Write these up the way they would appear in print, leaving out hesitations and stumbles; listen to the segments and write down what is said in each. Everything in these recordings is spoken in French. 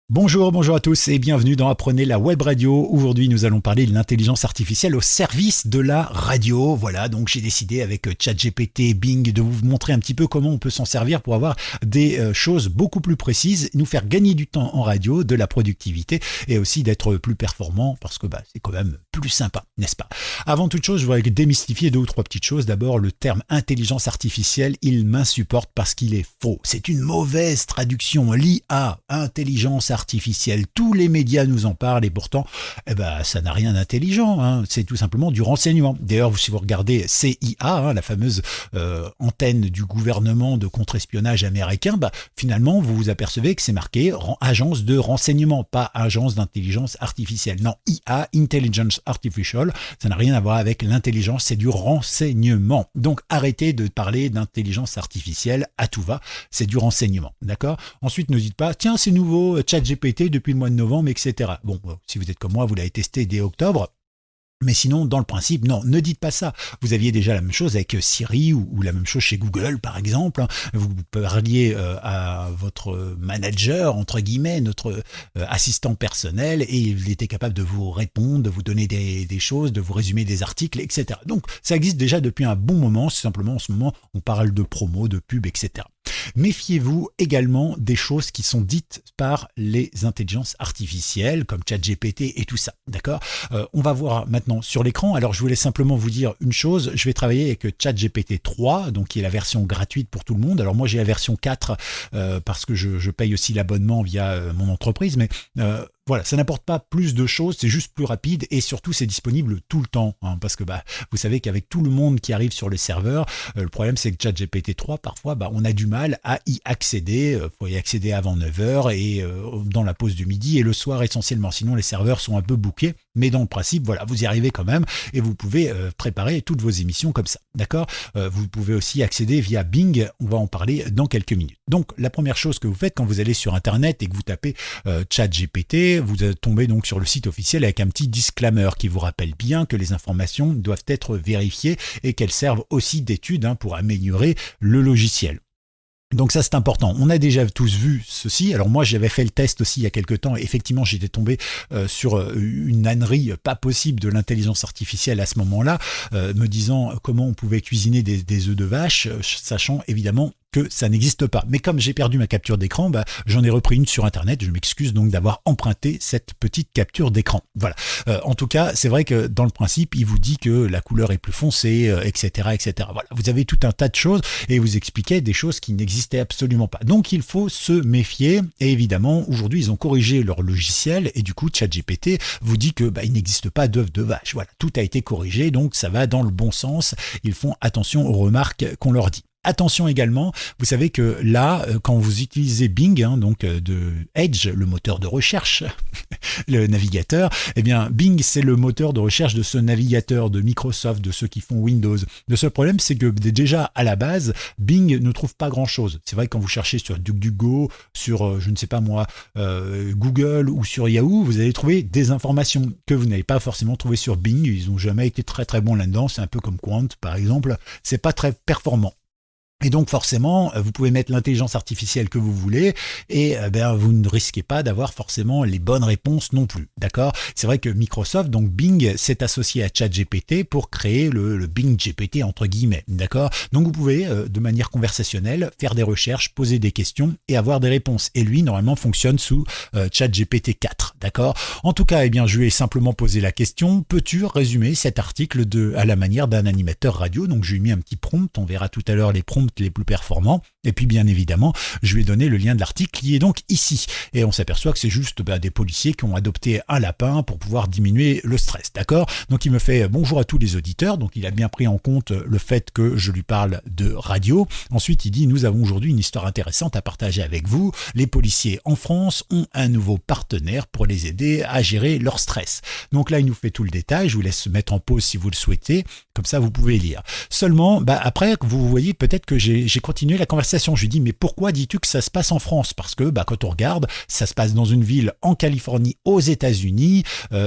Bonjour à tous et bienvenue dans Apprenez la web radio. Aujourd'hui, nous allons parler de l'intelligence artificielle au service de la radio. Voilà, donc j'ai décidé avec ChatGPT, Bing, de vous montrer un petit peu comment on peut s'en servir pour avoir des choses beaucoup plus précises, nous faire gagner du temps en radio, de la productivité et aussi d'être plus performant parce que c'est quand même plus sympa, n'est-ce pas? Avant toute chose, je voudrais démystifier deux ou trois petites choses. D'abord, le terme intelligence artificielle, il m'insupporte parce qu'il est faux. C'est une mauvaise traduction. L'IA, intelligence artificielle, tous les médias nous en parlent et pourtant, ça n'a rien d'intelligent. C'est tout simplement du renseignement. D'ailleurs, si vous regardez CIA, la fameuse antenne du gouvernement de contre-espionnage américain, finalement, vous vous apercevez que c'est marqué agence de renseignement, pas agence d'intelligence artificielle. Non, IA, Intelligence Artificial, ça n'a rien à voir avec l'intelligence, c'est du renseignement. Donc, arrêtez de parler d'intelligence artificielle à tout va, c'est du renseignement, d'accord? Ensuite, ne dites pas, tiens, c'est nouveau, ChatGPT depuis le mois de novembre, etc. Bon, si vous êtes comme moi, vous l'avez testé dès octobre. Mais sinon, dans le principe, non, ne dites pas ça. Vous aviez déjà la même chose avec Siri ou la même chose chez Google, par exemple. Vous parliez à votre manager, entre guillemets, notre assistant personnel, et il était capable de vous répondre, de vous donner des choses, de vous résumer des articles, etc. Donc, ça existe déjà depuis un bon moment. C'est simplement, en ce moment, on parle de promo, de pub, etc. Méfiez-vous également des choses qui sont dites par les intelligences artificielles, comme ChatGPT et tout ça, d'accord? On va voir maintenant sur l'écran. Alors, je voulais simplement vous dire une chose. Je vais travailler avec ChatGPT 3, donc qui est la version gratuite pour tout le monde. Alors, moi, j'ai la version 4 parce que je paye aussi l'abonnement via mon entreprise, mais voilà, ça n'apporte pas plus de choses, c'est juste plus rapide et surtout c'est disponible tout le temps. Parce que vous savez qu'avec tout le monde qui arrive sur le serveur, le problème c'est que ChatGPT 3, parfois, on a du mal à y accéder. Il faut y accéder avant 9h et dans la pause du midi et le soir essentiellement. Sinon, les serveurs sont un peu bookés. Mais dans le principe, voilà, vous y arrivez quand même et vous pouvez préparer toutes vos émissions comme ça. D'accord? Vous pouvez aussi accéder via Bing. On va en parler dans quelques minutes. Donc, la première chose que vous faites quand vous allez sur Internet et que vous tapez ChatGPT, vous tombez donc sur le site officiel avec un petit disclaimer qui vous rappelle bien que les informations doivent être vérifiées et qu'elles servent aussi d'étude pour améliorer le logiciel. Donc ça c'est important. On a déjà tous vu ceci. Alors moi j'avais fait le test aussi il y a quelques temps. Effectivement j'étais tombé sur une ânerie pas possible de l'intelligence artificielle à ce moment-là, me disant comment on pouvait cuisiner des œufs de vache, sachant évidemment que ça n'existe pas. Mais comme j'ai perdu ma capture d'écran, j'en ai repris une sur Internet. Je m'excuse donc d'avoir emprunté cette petite capture d'écran. Voilà. En tout cas, c'est vrai que dans le principe, il vous dit que la couleur est plus foncée, etc., etc. Voilà. Vous avez tout un tas de choses et vous expliquait des choses qui n'existaient absolument pas. Donc, il faut se méfier. Et évidemment, aujourd'hui, ils ont corrigé leur logiciel et du coup, ChatGPT vous dit que il n'existe pas d'œuf de vache. Voilà. Tout a été corrigé, donc ça va dans le bon sens. Ils font attention aux remarques qu'on leur dit. Attention également, vous savez que là, quand vous utilisez Bing, donc de Edge, le moteur de recherche, le navigateur, Bing, c'est le moteur de recherche de ce navigateur de Microsoft, de ceux qui font Windows. Le seul problème, c'est que déjà, à la base, Bing ne trouve pas grand-chose. C'est vrai que quand vous cherchez sur DuckDuckGo, sur, je ne sais pas moi, Google ou sur Yahoo, vous allez trouver des informations que vous n'avez pas forcément trouvées sur Bing. Ils n'ont jamais été très très bons là-dedans. C'est un peu comme Quant, par exemple. C'est pas très performant. Et donc forcément, vous pouvez mettre l'intelligence artificielle que vous voulez et vous ne risquez pas d'avoir forcément les bonnes réponses non plus. D'accord? C'est vrai que Microsoft, donc Bing, s'est associé à ChatGPT pour créer le Bing GPT entre guillemets. D'accord? Donc vous pouvez, de manière conversationnelle, faire des recherches, poser des questions et avoir des réponses. Et lui, normalement, fonctionne sous ChatGPT 4. D'accord? En tout cas, je lui ai simplement posé la question, peux-tu résumer cet article à la manière d'un animateur radio? Donc je lui ai mis un petit prompt, on verra tout à l'heure les prompts les plus performants. Et puis bien évidemment, je lui ai donné le lien de l'article qui est donc ici. Et on s'aperçoit que c'est juste des policiers qui ont adopté un lapin pour pouvoir diminuer le stress. D'accord? Donc il me fait bonjour à tous les auditeurs. Donc il a bien pris en compte le fait que je lui parle de radio. Ensuite il dit nous avons aujourd'hui une histoire intéressante à partager avec vous. Les policiers en France ont un nouveau partenaire pour les aider à gérer leur stress. Donc là il nous fait tout le détail. Je vous laisse mettre en pause si vous le souhaitez. Comme ça vous pouvez lire. Seulement après vous voyez peut-être que j'ai continué la conversation conversation. Je lui dis, mais pourquoi dis-tu que ça se passe en France? Parce que quand on regarde, ça se passe dans une ville en Californie, aux États-Unis.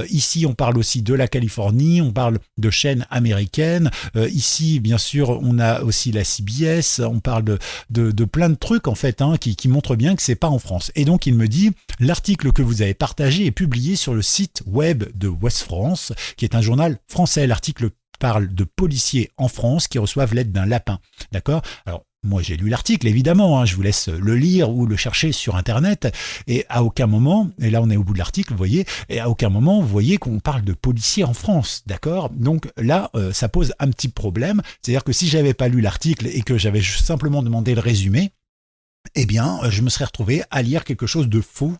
Ici, on parle aussi de la Californie, on parle de chaînes américaines. Ici, bien sûr, on a aussi la CBS, on parle de plein de trucs en fait qui montrent bien que c'est pas en France. Et donc il me dit, l'article que vous avez partagé est publié sur le site web de Ouest France, qui est un journal français. L'article parle de policiers en France qui reçoivent l'aide d'un lapin. D'accord? Alors, moi, j'ai lu l'article, évidemment, je vous laisse le lire ou le chercher sur Internet, et à aucun moment, et là on est au bout de l'article, vous voyez, et à aucun moment, vous voyez qu'on parle de policiers en France, d'accord? Donc là, ça pose un petit problème, c'est-à-dire que si j'avais pas lu l'article et que j'avais simplement demandé le résumé, eh bien, je me serais retrouvé à lire quelque chose de faux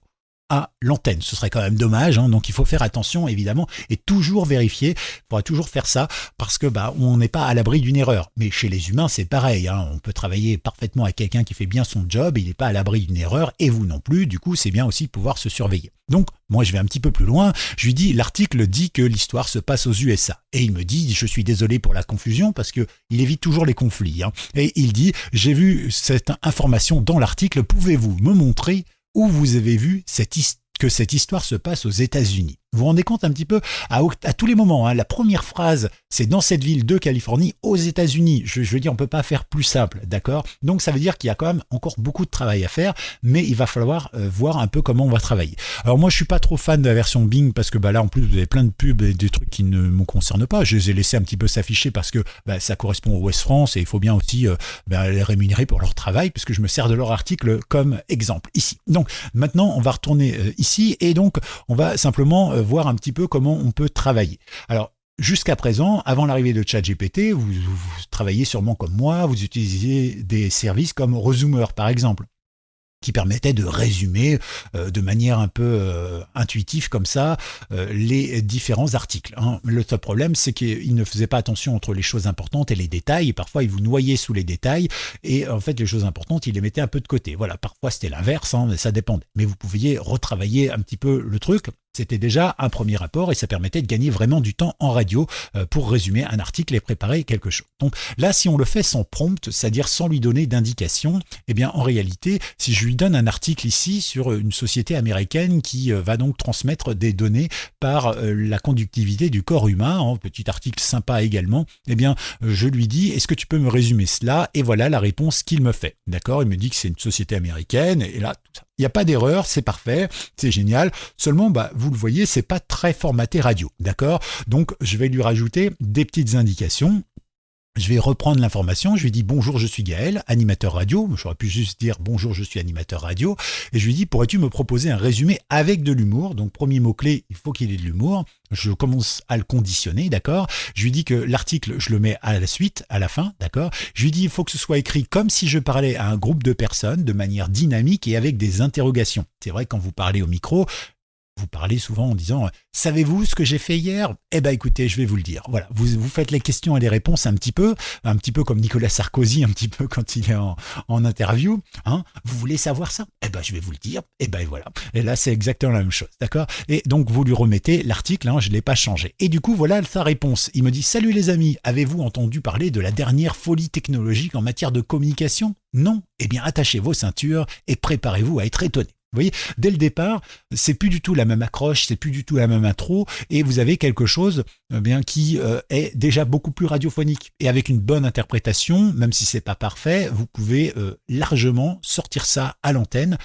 à l'antenne. Ce serait quand même dommage, donc il faut faire attention évidemment et toujours vérifier. Il faudra toujours faire ça parce que on n'est pas à l'abri d'une erreur. Mais chez les humains, c'est pareil. On peut travailler parfaitement avec quelqu'un qui fait bien son job, il n'est pas à l'abri d'une erreur et vous non plus. Du coup, c'est bien aussi de pouvoir se surveiller. Donc, moi, je vais un petit peu plus loin. Je lui dis, l'article dit que l'histoire se passe aux USA. Et il me dit, je suis désolé pour la confusion parce que il évite toujours les conflits. Et il dit, j'ai vu cette information dans l'article. Pouvez-vous me montrer où vous avez vu que cette histoire se passe aux États-Unis? Vous vous rendez compte un petit peu à tous les moments. La première phrase, c'est dans cette ville de Californie, aux États-Unis. Je veux dire, on ne peut pas faire plus simple, d'accord? Donc ça veut dire qu'il y a quand même encore beaucoup de travail à faire, mais il va falloir voir un peu comment on va travailler. Alors moi, je suis pas trop fan de la version Bing parce que là, en plus, vous avez plein de pubs et des trucs qui ne me concernent pas. Je les ai laissés un petit peu s'afficher parce que ça correspond au Ouest France et il faut bien aussi les rémunérer pour leur travail puisque je me sers de leur article comme exemple ici. Donc maintenant, on va retourner ici et donc on va simplement voir un petit peu comment on peut travailler. Alors, jusqu'à présent, avant l'arrivée de ChatGPT, vous travaillez sûrement comme moi, vous utilisiez des services comme Resumer, par exemple, qui permettait de résumer de manière un peu intuitive comme ça les différents articles. Le seul problème, c'est qu'il ne faisait pas attention entre les choses importantes et les détails, et parfois il vous noyait sous les détails, et en fait les choses importantes, il les mettait un peu de côté. Voilà, parfois c'était l'inverse, mais ça dépendait. Mais vous pouviez retravailler un petit peu le truc. C'était déjà un premier rapport et ça permettait de gagner vraiment du temps en radio pour résumer un article et préparer quelque chose. Donc là, si on le fait sans prompt, c'est-à-dire sans lui donner d'indication, eh bien en réalité, si je lui donne un article ici sur une société américaine qui va donc transmettre des données par la conductivité du corps humain, petit article sympa également, eh bien je lui dis, est-ce que tu peux me résumer cela? Et voilà la réponse qu'il me fait. D'accord? Il me dit que c'est une société américaine et là, tout ça. Il n'y a pas d'erreur, c'est parfait, c'est génial. Seulement, vous le voyez, c'est pas très formaté radio, d'accord? Donc, je vais lui rajouter des petites indications. Je vais reprendre l'information, je lui dis bonjour, je suis Gaël, animateur radio. J'aurais pu juste dire bonjour, je suis animateur radio. Et je lui dis pourrais-tu me proposer un résumé avec de l'humour? Donc premier mot-clé, il faut qu'il ait de l'humour. Je commence à le conditionner, d'accord? Je lui dis que l'article, je le mets à la suite, à la fin, d'accord? Je lui dis il faut que ce soit écrit comme si je parlais à un groupe de personnes de manière dynamique et avec des interrogations. C'est vrai, quand vous parlez au micro, vous parlez souvent en disant « Savez-vous ce que j'ai fait hier ?» Eh bien écoutez, je vais vous le dire. Voilà, vous faites les questions et les réponses un petit peu comme Nicolas Sarkozy, un petit peu quand il est en interview. Vous voulez savoir ça? Eh bien je vais vous le dire. Et ben voilà. Et là c'est exactement la même chose, d'accord? Et donc vous lui remettez l'article, je ne l'ai pas changé. Et du coup voilà sa réponse. Il me dit « Salut les amis, avez-vous entendu parler de la dernière folie technologique en matière de communication? Non? Eh bien attachez vos ceintures et préparez-vous à être étonnés. » Vous voyez, dès le départ, c'est plus du tout la même accroche, c'est plus du tout la même intro, et vous avez quelque chose qui est déjà beaucoup plus radiophonique. Et avec une bonne interprétation, même si c'est pas parfait, vous pouvez largement sortir ça à l'antenne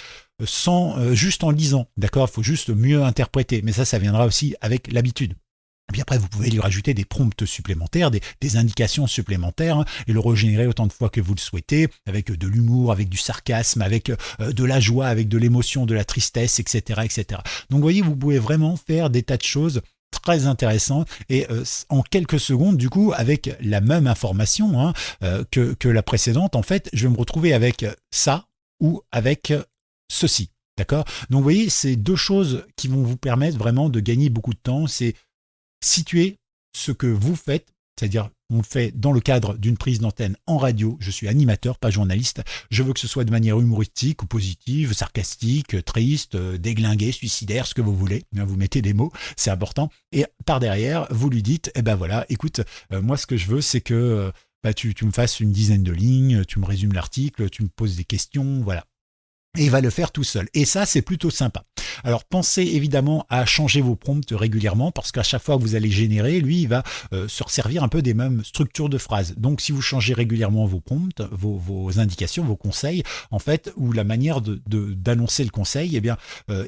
juste en lisant. D'accord, il faut juste mieux interpréter, mais ça viendra aussi avec l'habitude. Et puis après, vous pouvez lui rajouter des prompts supplémentaires, des indications supplémentaires, et le régénérer autant de fois que vous le souhaitez, avec de l'humour, avec du sarcasme, avec de la joie, avec de l'émotion, de la tristesse, etc., etc. Donc vous voyez, vous pouvez vraiment faire des tas de choses très intéressantes et en quelques secondes, du coup, avec la même information que la précédente, en fait, je vais me retrouver avec ça ou avec ceci. D'accord? Donc vous voyez, c'est deux choses qui vont vous permettre vraiment de gagner beaucoup de temps. C'est situer ce que vous faites, c'est-à-dire on le fait dans le cadre d'une prise d'antenne en radio. Je suis animateur, pas journaliste. Je veux que ce soit de manière humoristique ou positive, sarcastique, triste, déglingué, suicidaire, ce que vous voulez. Vous mettez des mots, c'est important. Et par derrière, vous lui dites, voilà, écoute, moi ce que je veux, c'est que tu me fasses une dizaine de lignes, tu me résumes l'article, tu me poses des questions, voilà. Et il va le faire tout seul. Et ça, c'est plutôt sympa. Alors, pensez évidemment à changer vos prompts régulièrement parce qu'à chaque fois que vous allez générer, lui, il va se resservir un peu des mêmes structures de phrases. Donc, si vous changez régulièrement vos prompts, vos indications, vos conseils, en fait, ou la manière d'annoncer le conseil, eh bien,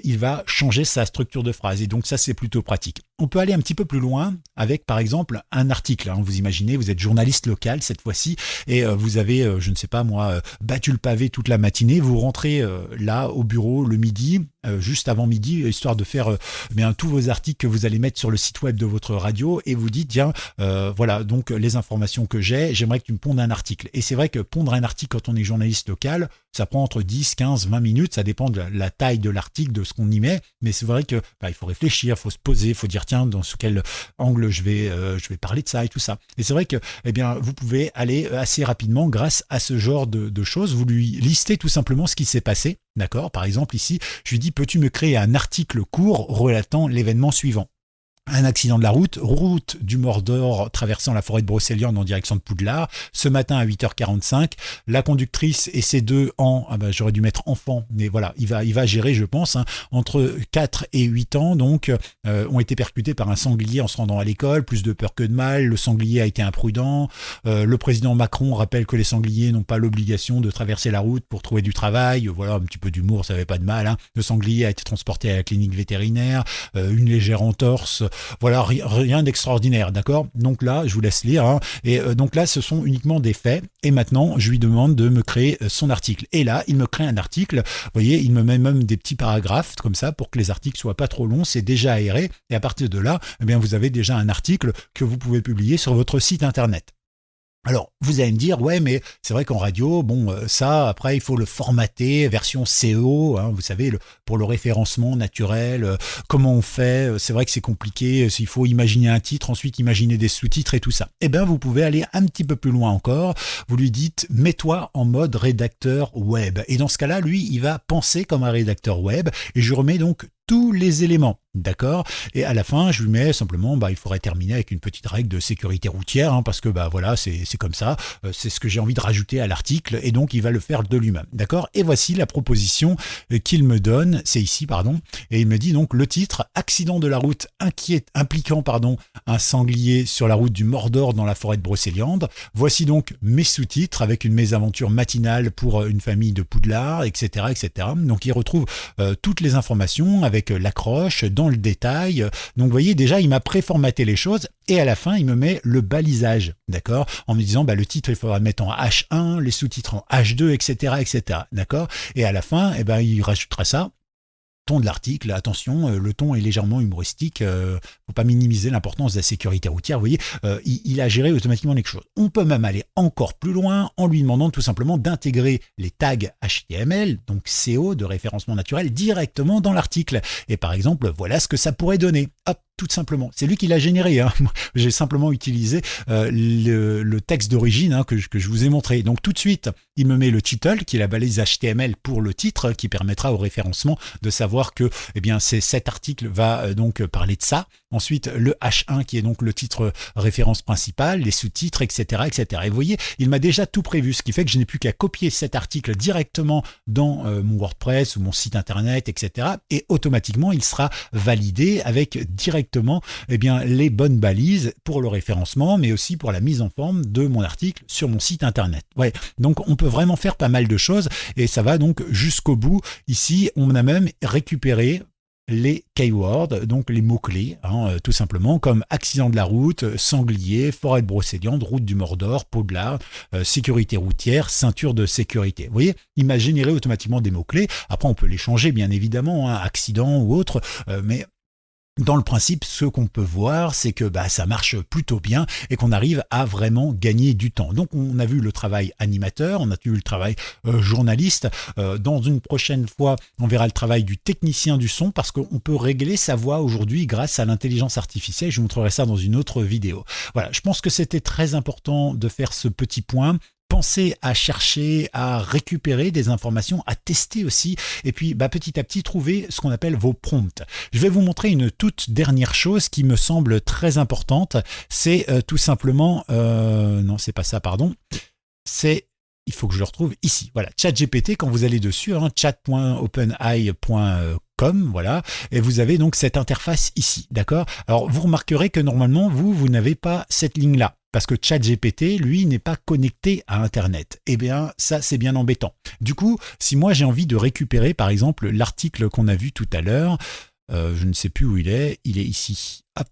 il va changer sa structure de phrase. Et donc, ça, c'est plutôt pratique. On peut aller un petit peu plus loin avec, par exemple, un article. Hein. Vous imaginez, vous êtes journaliste local cette fois-ci et vous avez, je ne sais pas moi, battu le pavé toute la matinée. Vous rentrez là au bureau le midi, juste avant midi, histoire de faire bien tous vos articles que vous allez mettre sur le site web de votre radio et vous dites, tiens, voilà, donc les informations que j'aimerais que tu me pondes un article. Et c'est vrai que pondre un article quand on est journaliste local, ça prend entre 10, 15, 20 minutes, ça dépend de la taille de l'article, de ce qu'on y met, mais c'est vrai que il faut réfléchir, il faut se poser, il faut dire, tiens, sous quel angle je vais parler de ça et tout ça. Et c'est vrai que eh bien, vous pouvez aller assez rapidement grâce à ce genre de choses, vous lui listez tout simplement ce qui s'est passé. D'accord. Par exemple, ici, je lui dis, peux-tu me créer un article court relatant l'événement suivant ? Un accident de la route du Mordor traversant la forêt de Brocéliande en direction de Poudlard. Ce matin à 8h45, la conductrice et ses deux j'aurais dû mettre enfants, mais voilà, il va gérer, je pense, hein, entre 4 et 8 ans, donc, ont été percutés par un sanglier en se rendant à l'école, plus de peur que de mal, le sanglier a été imprudent, le président Macron rappelle que les sangliers n'ont pas l'obligation de traverser la route pour trouver du travail, voilà, un petit peu d'humour, ça n'avait pas de mal, hein. Le sanglier a été transporté à la clinique vétérinaire, une légère entorse. Voilà, rien d'extraordinaire, d'accord ? Donc là, je vous laisse lire. Hein, et donc là, ce sont uniquement des faits. Et maintenant, je lui demande de me créer son article. Et là, il me crée un article. Vous voyez, il me met même des petits paragraphes comme ça pour que les articles soient pas trop longs. C'est déjà aéré. Et à partir de là, eh bien, vous avez déjà un article que vous pouvez publier sur votre site internet. Alors, vous allez me dire, ouais, mais c'est vrai qu'en radio, bon, ça, après, il faut le formater, version SEO, hein, vous savez, pour le référencement naturel, comment on fait, c'est vrai que c'est compliqué, il faut imaginer un titre, ensuite imaginer des sous-titres et tout ça. Eh bien, vous pouvez aller un petit peu plus loin encore, vous lui dites, mets-toi en mode rédacteur web. Et dans ce cas-là, lui, il va penser comme un rédacteur web, et je remets donc tous les éléments, d'accord ? Et à la fin, je lui mets simplement, il faudrait terminer avec une petite règle de sécurité routière, hein, parce que voilà, c'est comme ça, c'est ce que j'ai envie de rajouter à l'article, et donc il va le faire de lui-même, d'accord ? Et voici la proposition qu'il me donne, c'est ici, pardon, et il me dit donc le titre, accident de la route impliquant un sanglier sur la route du Mordor dans la forêt de Brocéliande. Voici donc mes sous-titres avec une mésaventure matinale pour une famille de Poudlard, etc., etc. Donc il retrouve toutes les informations avec l'accroche dans le détail. Donc vous voyez, déjà il m'a préformaté les choses et à la fin il me met le balisage, d'accord, en me disant le titre il faudra le mettre en H1, les sous-titres en H2, etc., etc., d'accord, et à la fin il rajoutera ça. Ton de l'article, attention, le ton est légèrement humoristique, faut pas minimiser l'importance de la sécurité routière, vous voyez, il a géré automatiquement les choses. On peut même aller encore plus loin en lui demandant tout simplement d'intégrer les tags HTML, donc SEO, de référencement naturel, directement dans l'article. Et par exemple, voilà ce que ça pourrait donner. Hop, tout simplement. C'est lui qui l'a généré. Hein. J'ai simplement utilisé le texte d'origine, hein, que je vous ai montré. Donc tout de suite, il me met le title, qui est la balise HTML pour le titre, qui permettra au référencement de savoir que cet article va donc parler de ça. Ensuite, le H1, qui est donc le titre référence principale, les sous-titres, etc., etc. Et vous voyez, il m'a déjà tout prévu, ce qui fait que je n'ai plus qu'à copier cet article directement dans mon WordPress ou mon site internet, etc. Et automatiquement, il sera validé avec directement les bonnes balises pour le référencement, mais aussi pour la mise en forme de mon article sur mon site internet. Ouais, donc on peut vraiment faire pas mal de choses et ça va donc jusqu'au bout. Ici, on a même récupéré les keywords, donc les mots-clés, hein, tout simplement, comme accident de la route, sanglier, forêt de Brocéliande, route du Mordor, Poudlard, sécurité routière, ceinture de sécurité. Vous voyez, il m'a généré automatiquement des mots-clés. Après, on peut les changer, bien évidemment, hein, accident ou autre, mais dans le principe, ce qu'on peut voir, c'est que ça marche plutôt bien et qu'on arrive à vraiment gagner du temps. Donc, on a vu le travail animateur, on a vu le travail journaliste. Dans une prochaine fois, on verra le travail du technicien du son parce qu'on peut régler sa voix aujourd'hui grâce à l'intelligence artificielle. Je vous montrerai ça dans une autre vidéo. Voilà, je pense que c'était très important de faire ce petit point. pensez à chercher, à récupérer des informations, à tester aussi, et puis petit à petit trouver ce qu'on appelle vos prompts. Je vais vous montrer une toute dernière chose qui me semble très importante, c'est tout simplement, non c'est pas ça, pardon, c'est, il faut que je le retrouve ici, voilà, ChatGPT, quand vous allez dessus, hein, chat.openai.com, voilà, et vous avez donc cette interface ici, d'accord? Alors vous remarquerez que normalement vous n'avez pas cette ligne-là, parce que ChatGPT, lui, n'est pas connecté à Internet. Eh bien, ça, c'est bien embêtant. Du coup, si moi j'ai envie de récupérer, par exemple, l'article qu'on a vu tout à l'heure, je ne sais plus où il est ici. Hop,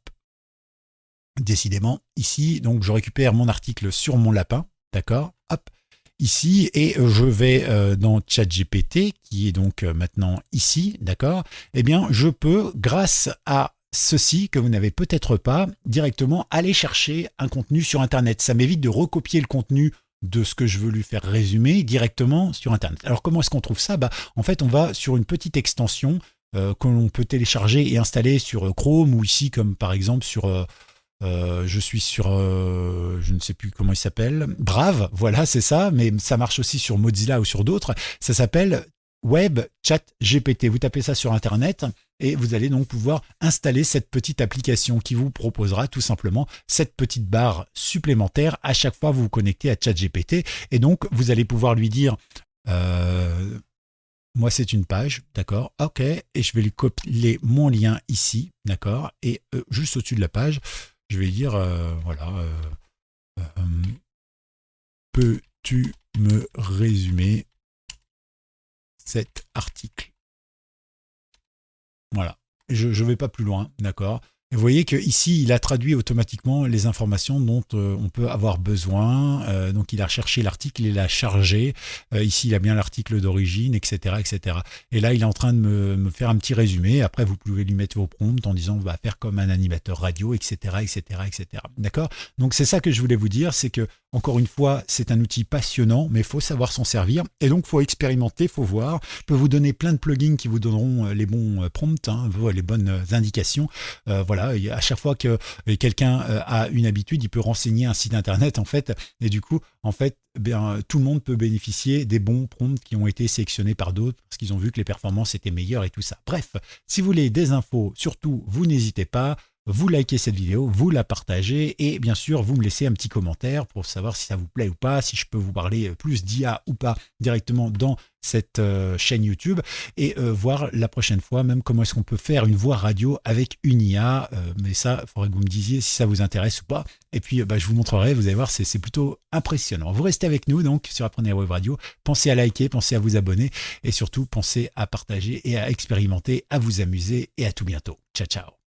décidément, ici. Donc, je récupère mon article sur mon lapin, d'accord? Hop, ici, et je vais dans ChatGPT, qui est donc maintenant ici, d'accord? Eh bien, je peux, grâce à ceci que vous n'avez peut-être pas, directement aller chercher un contenu sur Internet. Ça m'évite de recopier le contenu de ce que je veux lui faire résumer directement sur Internet. Alors comment est-ce qu'on trouve ça? En fait, on va sur une petite extension que l'on peut télécharger et installer sur Chrome ou ici comme par exemple sur... je suis sur, je ne sais plus comment il s'appelle, Brave, voilà, c'est ça, mais ça marche aussi sur Mozilla ou sur d'autres. Ça s'appelle Web Chat GPT. Vous tapez ça sur Internet et vous allez donc pouvoir installer cette petite application qui vous proposera tout simplement cette petite barre supplémentaire à chaque fois que vous vous connectez à ChatGPT. Et donc, vous allez pouvoir lui dire... moi, c'est une page, d'accord, ok, et je vais lui copier mon lien ici, d'accord, et juste au-dessus de la page, je vais dire, voilà, peux-tu me résumer cet article? Voilà, je ne vais pas plus loin, d'accord. Vous voyez qu'ici, il a traduit automatiquement les informations dont on peut avoir besoin. Donc, il a recherché l'article, il l'a chargé. Ici, il a bien l'article d'origine, etc., etc. Et là, il est en train de me faire un petit résumé. Après, vous pouvez lui mettre vos prompts en disant, on va faire comme un animateur radio, etc., etc., etc. D'accord? Donc, c'est ça que je voulais vous dire, c'est que, encore une fois, c'est un outil passionnant, mais il faut savoir s'en servir. Et donc, il faut expérimenter, il faut voir. Je peux vous donner plein de plugins qui vous donneront les bons prompts, hein, les bonnes indications. Voilà, à chaque fois que quelqu'un a une habitude, il peut renseigner un site internet en fait, et du coup, en fait, tout le monde peut bénéficier des bons prompts qui ont été sélectionnés par d'autres parce qu'ils ont vu que les performances étaient meilleures et tout ça. Bref, si vous voulez des infos, surtout, vous n'hésitez pas. Vous likez cette vidéo, vous la partagez et bien sûr vous me laissez un petit commentaire pour savoir si ça vous plaît ou pas, si je peux vous parler plus d'IA ou pas directement dans cette chaîne YouTube et voir la prochaine fois même comment est-ce qu'on peut faire une voix radio avec une IA, mais ça il faudrait que vous me disiez si ça vous intéresse ou pas et puis je vous montrerai, vous allez voir c'est plutôt impressionnant. Vous restez avec nous donc sur Apprenez la Web Radio, pensez à liker, pensez à vous abonner et surtout pensez à partager et à expérimenter, à vous amuser et à tout bientôt. Ciao ciao.